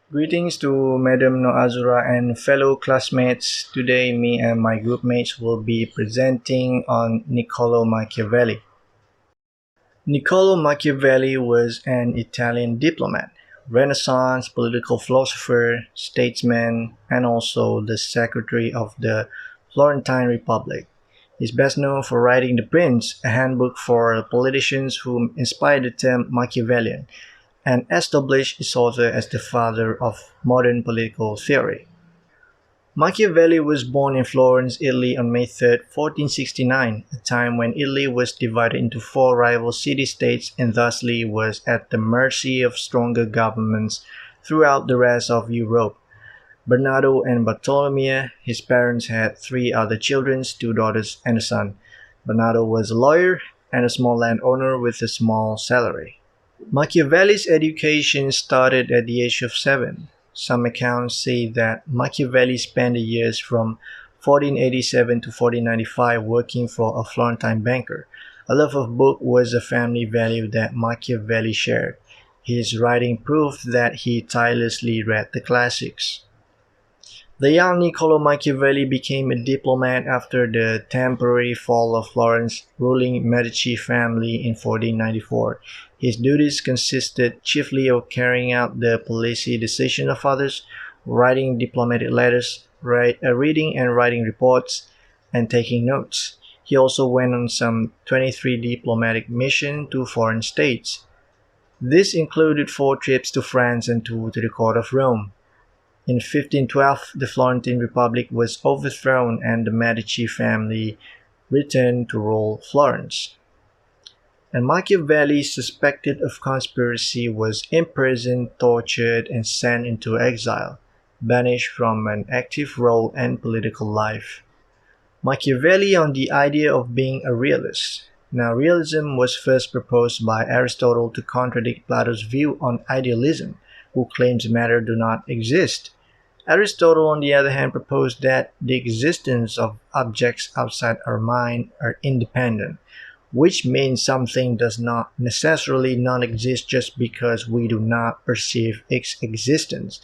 Greetings to Madam Noazura and fellow classmates. Today, me and my group mates will be presenting on Niccolo Machiavelli. Niccolo Machiavelli was an Italian diplomat, Renaissance political philosopher, statesman, and also the secretary of the Florentine Republic. He's best known for writing The Prince, a handbook for politicians who inspired the term Machiavellian, and established his author as the father of modern political theory. Machiavelli was born in Florence, Italy on May 3, 1469, a time when Italy was divided into four rival city-states and thusly was at the mercy of stronger governments throughout the rest of Europe. Bernardo and Bartolomea, his parents had three other children, two daughters and a son. Bernardo was a lawyer and a small landowner with a small salary. Machiavelli's education started at the age of 7. Some accounts say that Machiavelli spent the years from 1487 to 1495 working for a Florentine banker. A love of book was a family value that Machiavelli shared. His writing proved that he tirelessly read the classics. The young Niccolo Machiavelli became a diplomat after the temporary fall of Florence ruling Medici family in 1494. His duties consisted chiefly of carrying out the policy decisions of others, writing diplomatic letters, reading and writing reports, and taking notes. He also went on some 23 diplomatic missions to foreign states. This included 4 trips to France and 2 to the court of Rome. In 1512, the Florentine Republic was overthrown and the Medici family returned to rule Florence. And Machiavelli, suspected of conspiracy, was imprisoned, tortured, and sent into exile, banished from an active role in political life. Machiavelli on the idea of being a realist. Now, realism was first proposed by Aristotle to contradict Plato's view on idealism, who claims matter do not exist. Aristotle, on the other hand, proposed that the existence of objects outside our mind are independent, which means something does not necessarily not exist just because we do not perceive its existence.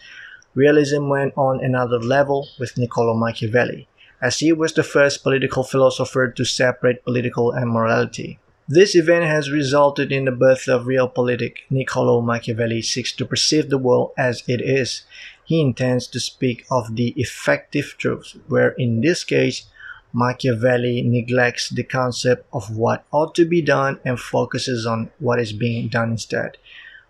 Realism went on another level with Niccolo Machiavelli, as he was the first political philosopher to separate political and morality. This event has resulted in the birth of realpolitik. Niccolo Machiavelli seeks to perceive the world as it is. He intends to speak of the effective truth, where in this case, Machiavelli neglects the concept of what ought to be done and focuses on what is being done instead.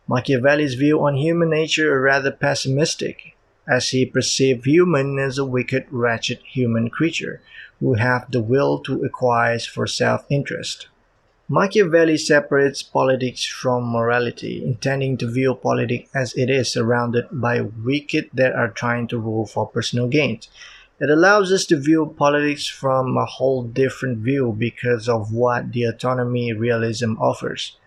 Machiavelli's view on human nature are rather pessimistic, as he perceived human as a wicked, wretched human creature who have the will to acquire for self-interest. Machiavelli separates politics from morality, intending to view politics as it is surrounded by wicked that are trying to rule for personal gains. It allows us to view politics from a whole different view because of what the autonomy realism offers.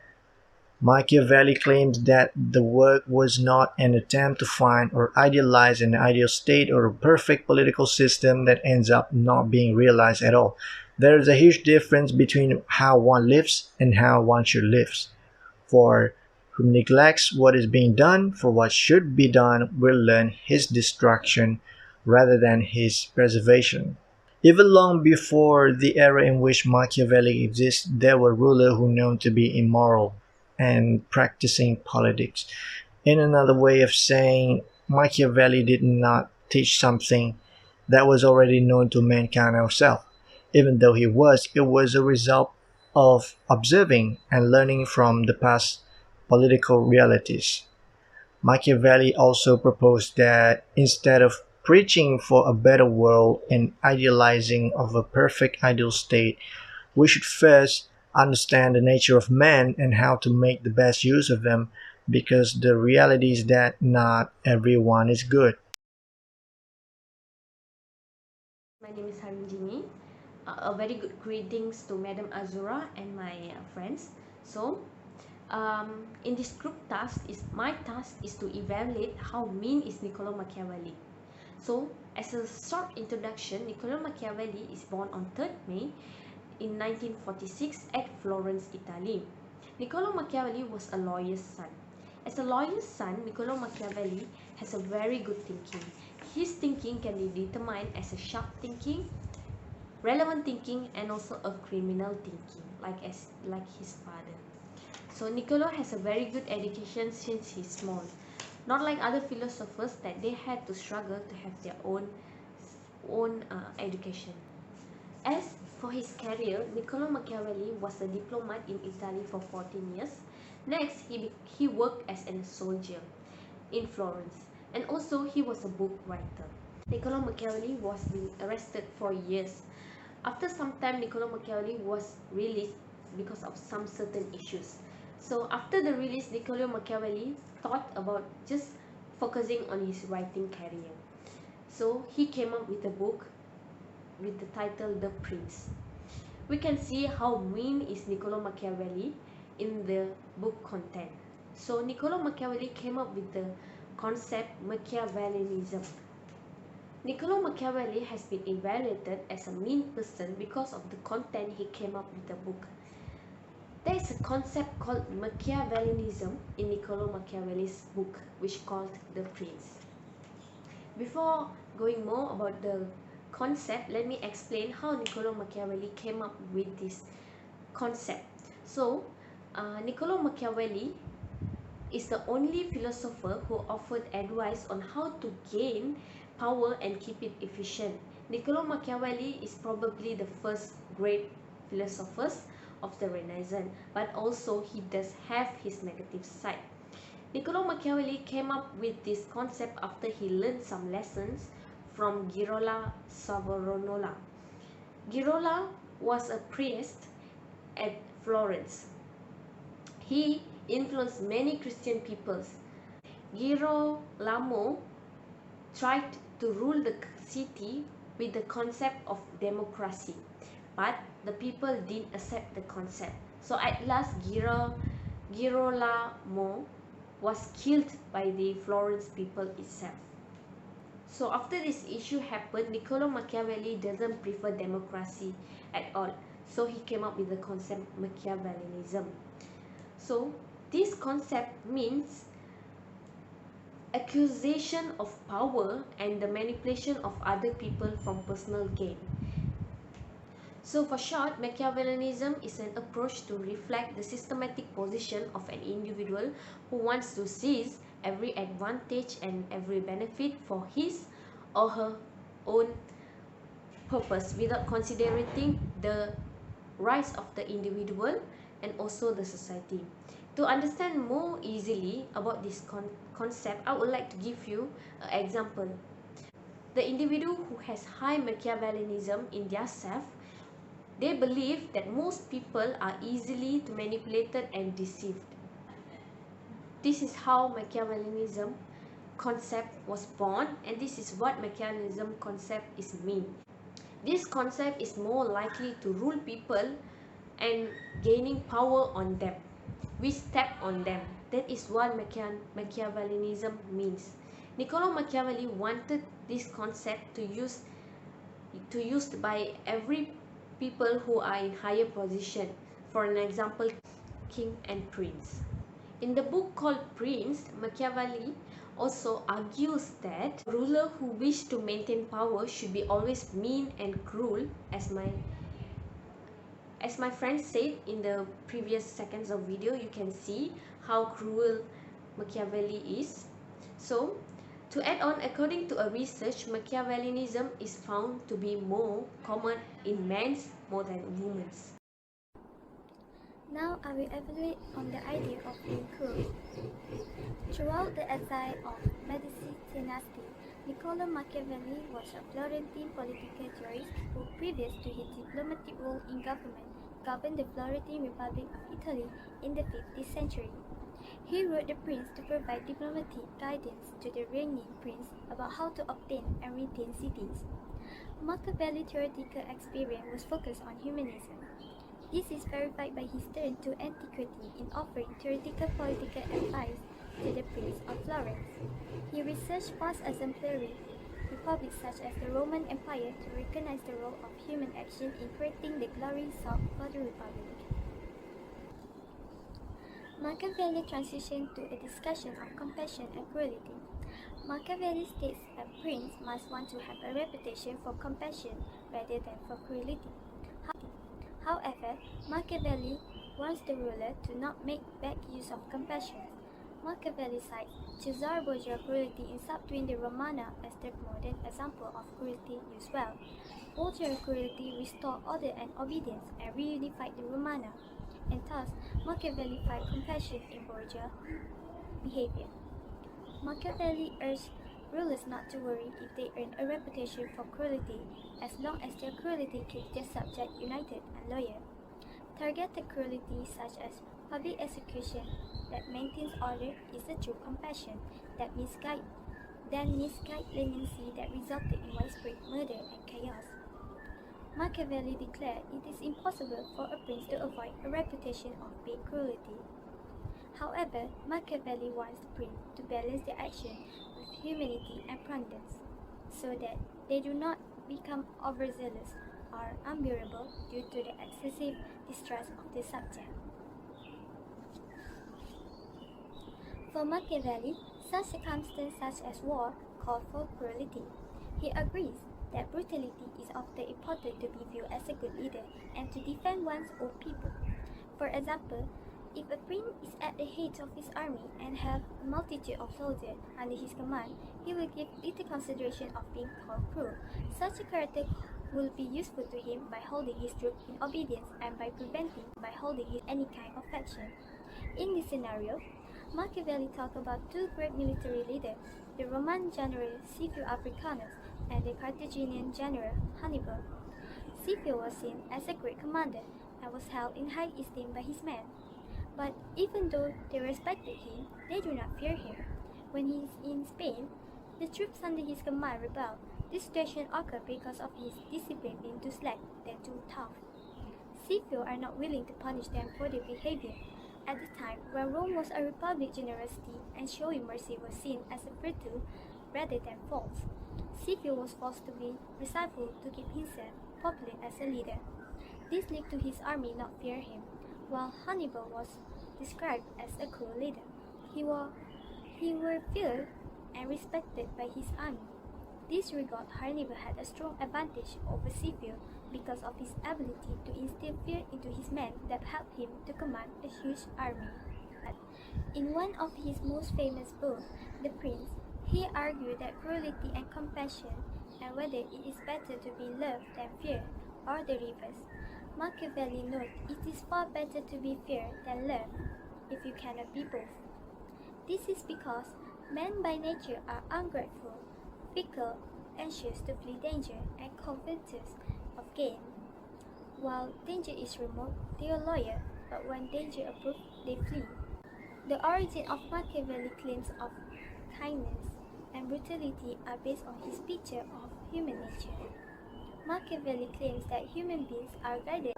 Machiavelli claims that the work was not an attempt to find or idealize an ideal state or a perfect political system that ends up not being realized at all. There is a huge difference between how one lives and how one should live. For who neglects what is being done for what should be done will learn his destruction rather than his preservation. Even long before the era in which Machiavelli exists, there were rulers who known to be immoral and practicing politics. In another way of saying, Machiavelli did not teach something that was already known to mankind ourselves. Even though it was a result of observing and learning from the past political realities. Machiavelli also proposed that instead of preaching for a better world and idealizing of a perfect ideal state, we should first understand the nature of man and how to make the best use of them because the reality is that not everyone is good. My name is Harinjini. A very good greetings to Madam Azura and my friends. So, in this group task, my task is to evaluate how mean is Niccolo Machiavelli. So, as a short introduction, Niccolo Machiavelli is born on 3rd May in 1946 at Florence, Italy. Niccolo Machiavelli was a lawyer's son. As a lawyer's son, Niccolo Machiavelli has a very good thinking. His thinking can be determined as a sharp thinking, relevant thinking, and also a criminal thinking, like his father. So Niccolo has a very good education since he's small. Not like other philosophers that they had to struggle to have their own education. As for his career, Niccolo Machiavelli was a diplomat in Italy for 14 years. Next, he worked as a soldier in Florence, and also he was a book writer. Niccolo Machiavelli was arrested for years. After some time, Niccolo Machiavelli was released because of some certain issues. So after the release, Niccolo Machiavelli thought about just focusing on his writing career. So he came up with a book with the title The Prince. We can see how mean is Niccolo Machiavelli in the book content. So Niccolo Machiavelli came up with the concept Machiavellianism. Niccolo Machiavelli has been evaluated as a mean person because of the content he came up with the book. There is a concept called Machiavellianism in Niccolo Machiavelli's book, which called The Prince. Before going more about the concept, let me explain how Niccolo Machiavelli came up with this concept. So, Niccolo Machiavelli is the only philosopher who offered advice on how to gain power and keep it efficient. Niccolo Machiavelli is probably the first great philosopher of the Renaissance, but also he does have his negative side. Niccolo Machiavelli came up with this concept after he learned some lessons from Girolamo Savonarola. Girolamo was a priest at Florence. He influenced many Christian peoples. Girolamo tried to rule the city with the concept of democracy, but the people didn't accept the concept. So at last Girolamo was killed by the Florence people itself. So after this issue happened, Niccolo Machiavelli doesn't prefer democracy at all. So he came up with the concept Machiavellianism. So this concept means accusation of power and the manipulation of other people from personal gain. So for short, Machiavellianism is an approach to reflect the systematic position of an individual who wants to seize every advantage and every benefit for his or her own purpose without considering the rights of the individual and also the society. To understand more easily about this concept, I would like to give you an example. The individual who has high Machiavellianism in their self, they believe that most people are easily manipulated and deceived. This is how Machiavellianism concept was born, and this is what Machiavellianism concept is mean. This concept is more likely to rule people and gaining power on them. We step on them. That is what Machiavellianism means. Niccolo Machiavelli wanted this concept to used by every people who are in higher position. For an example, king and prince. In the book called Prince, Machiavelli also argues that a ruler who wish to maintain power should be always mean and cruel, as my friend said in the previous seconds of video. You can see how cruel Machiavelli is. So, to add on, according to a research, Machiavellianism is found to be more common in men's more than women's. Now I will evaluate on the idea of being cruel. Throughout the exile of Medici dynasty, Niccolo Machiavelli was a Florentine political theorist who, previous to his diplomatic role in government, governed the Florentine Republic of Italy in the 15th century. He wrote The Prince to provide diplomatic guidance to the reigning prince about how to obtain and retain cities. Machiavelli's theoretical experience was focused on humanism. This is verified by his turn to antiquity in offering theoretical political advice to the Prince of Florence. He researched past exemplary republics such as the Roman Empire to recognize the role of human action in creating the glory sought for the Republic. Machiavelli transitioned to a discussion of compassion and cruelty. Machiavelli states a prince must want to have a reputation for compassion rather than for cruelty. However, Machiavelli wants the ruler to not make bad use of compassion. Machiavelli cites Cesare Borgia's cruelty in Subtweeny Romana as the modern example of cruelty used well. Borgia's cruelty restored order and obedience and reunified the Romana, and thus Machiavelli finds compassion in Borgia's behavior. Machiavelli urged rulers not to worry if they earn a reputation for cruelty, as long as their cruelty keeps their subjects united and loyal. Targeted cruelty, such as public execution that maintains order, is the true compassion that misguide leniency that resulted in widespread murder and chaos. Machiavelli declared it is impossible for a prince to avoid a reputation of big cruelty. However, Machiavelli wants the prince to balance their action with humility and prudence, so that they do not become overzealous or unbearable due to the excessive distrust of the subject. For Machiavelli, such circumstances such as war call for cruelty. He agrees that brutality is often important to be viewed as a good leader and to defend one's own people. For example, if a prince is at the head of his army and have a multitude of soldiers under his command, he will give little consideration of being called cruel. Such a character will be useful to him by holding his troops in obedience and by preventing any kind of faction. In this scenario, Machiavelli talked about two great military leaders, the Roman general Scipio Africanus and the Carthaginian general Hannibal. Scipio was seen as a great commander and was held in high esteem by his men. But even though they respected him, they do not fear him. When he is in Spain, the troops under his command rebel. This situation occurred because of his discipline being too slack than too tough. Scipio are not willing to punish them for their behavior. At the time when Rome was a republic, generosity and showing mercy was seen as a virtue rather than fault. Scipio was forced to be merciful to keep himself popular as a leader. This led to his army not fear him, while Hannibal was described as a cruel leader. He were feared and respected by his army. This regard, Hannibal had a strong advantage over Scipio because of his ability to instill fear into his men that helped him to command a huge army. In one of his most famous books, The Prince, he argued that cruelty and compassion, and whether it is better to be loved than feared, or the reverse. Machiavelli noted it is far better to be feared than loved, if you cannot be both. This is because men by nature are ungrateful, fickle, anxious to flee danger, and covetous of gain. While danger is remote, they are loyal, but when danger approaches, they flee. The origin of Machiavelli claims of kindness and brutality are based on his picture of human nature. Machiavelli claims that human beings are guided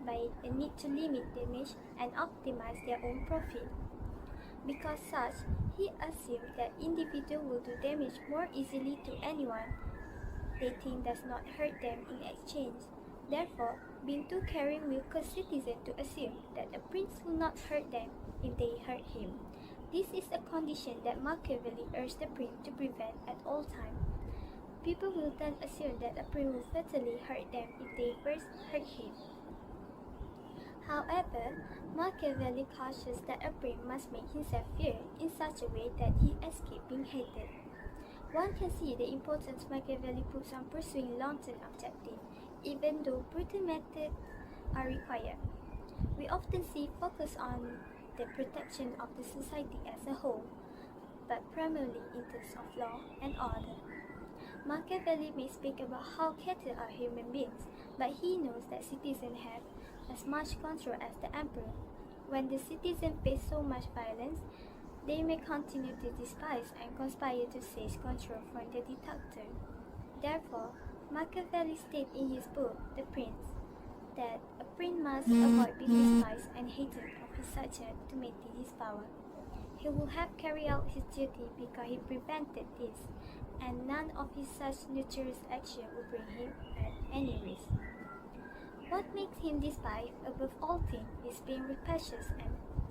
by a need to limit damage and optimize their own profit. Because such, he assumes that individuals will do damage more easily to anyone they think does not hurt them in exchange. Therefore, being too caring will cause citizens to assume that a prince will not hurt them if they hurt him. This is a condition that Machiavelli urged the prince to prevent at all times. People will then assume that a prince will fatally hurt them if they first hurt him. However, Machiavelli cautions that a prince must make himself feared in such a way that he escapes being hated. One can see the importance Machiavelli puts on pursuing long-term objectives, even though brutal methods are required. We often see focus on the protection of the society as a whole, but primarily in terms of law and order. Machiavelli may speak about how cattle are human beings, but he knows that citizens have as much control as the emperor. When the citizens face so much violence, they may continue to despise and conspire to seize control from the dictator. Therefore, Machiavelli states in his book, The Prince, that a prince must avoid being despised and hated of his subjects to maintain his power. He will have carried out his duty because he prevented this, and none of his such nefarious action will bring him at any risk. What makes him despise above all things is being rapacious and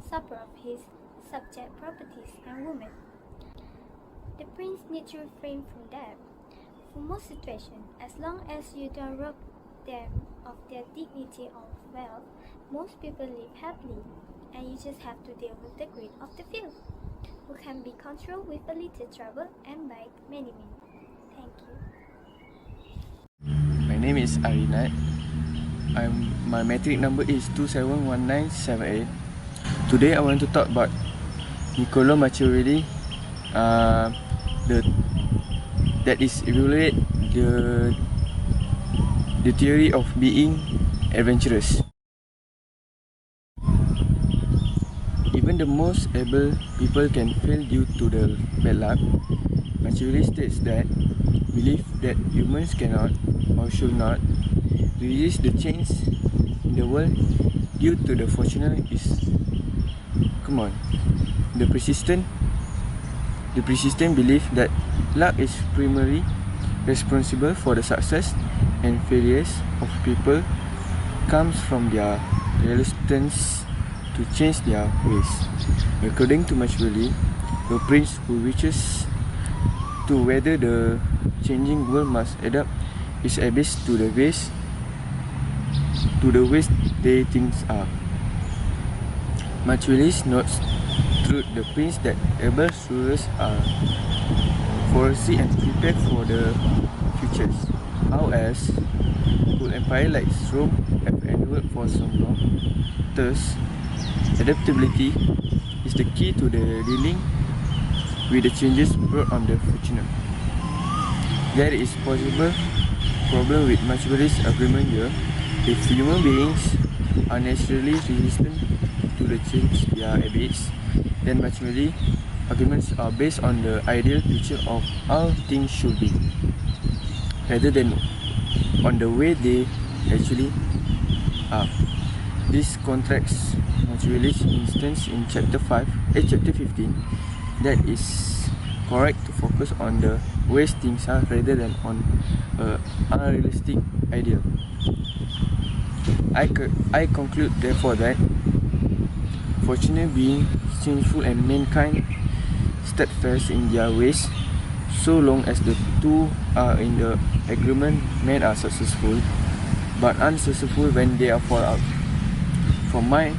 supper of his subject properties and women. The prince needs to refrain from that. For most situations, as long as you don't rob them of their dignity or wealth, most people live happily, and you just have to deal with the greed of the few, who can be controlled with a little trouble and by many means. Thank you. My name is Arinat. My metric number is 271978. Today I want to talk about Niccolo Machiavelli. That is evaluate the theory of being adventurous. Even the most able people can fail due to the bad luck. Machiavelli states that belief that humans cannot or should not resist the change in the world due to the fortune is the persistent belief that luck is primarily responsible for the success and failures of people comes from their reluctance to change their ways. According to Machiavelli, the prince who wishes to weather the changing world must adapt his habits to the ways they things are. Machiavelli notes through the prince that able rulers are foresee and prepare for the futures. Howeas, whole empire like Rome have endured for so long. Thus, adaptability is the key to the dealing with the changes brought on the future. There is possible problem with Machiavelli's agreement here. If human beings are naturally resistant to the change their habits, then Machiavelli arguments are based on the ideal picture of how things should be, rather than on the way they actually are. This contracts Machiavelli's instance in chapter 15 that is correct to focus on the ways things are rather than on an unrealistic ideal. I conclude therefore that fortune being sinful and mankind steadfast in their ways, so long as the two are in the agreement, men are successful, but unsuccessful when they are fall out. For my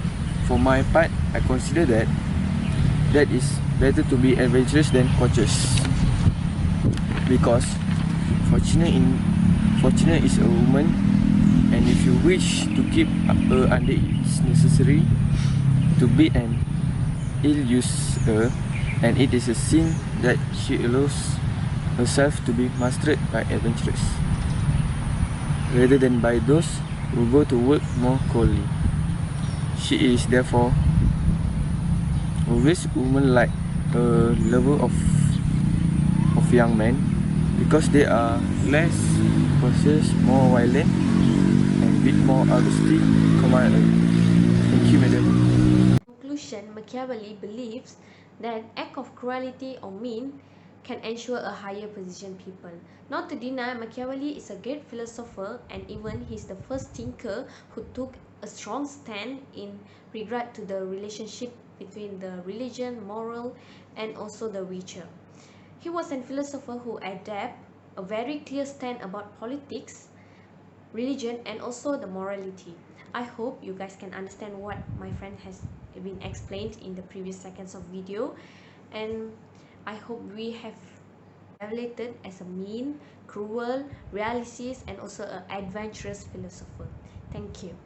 part, I consider that is better to be adventurous than cautious, because fortune is a woman, and if you wish to keep her under, it's necessary to beat and ill-use her, and it is a sin that she allows herself to be mastered by adventurers, rather than by those who go to work more coldly. She is therefore always woman-like, a lover of young men, because they are less cautious, more violent, and with more honesty command her. Thank you, madam. In conclusion, Machiavelli believes that act of cruelty or mean can ensure a higher position people. Not to deny, Machiavelli is a great philosopher, and even he is the first thinker who took a strong stand in regard to the relationship between the religion, moral, and also the richer. He was a philosopher who adapted a very clear stand about politics, religion, and also the morality. I hope you guys can understand what my friend has been explained in the previous seconds of video, and I hope we have evaluated as a mean, cruel, realistic, and also an adventurous philosopher. Thank you.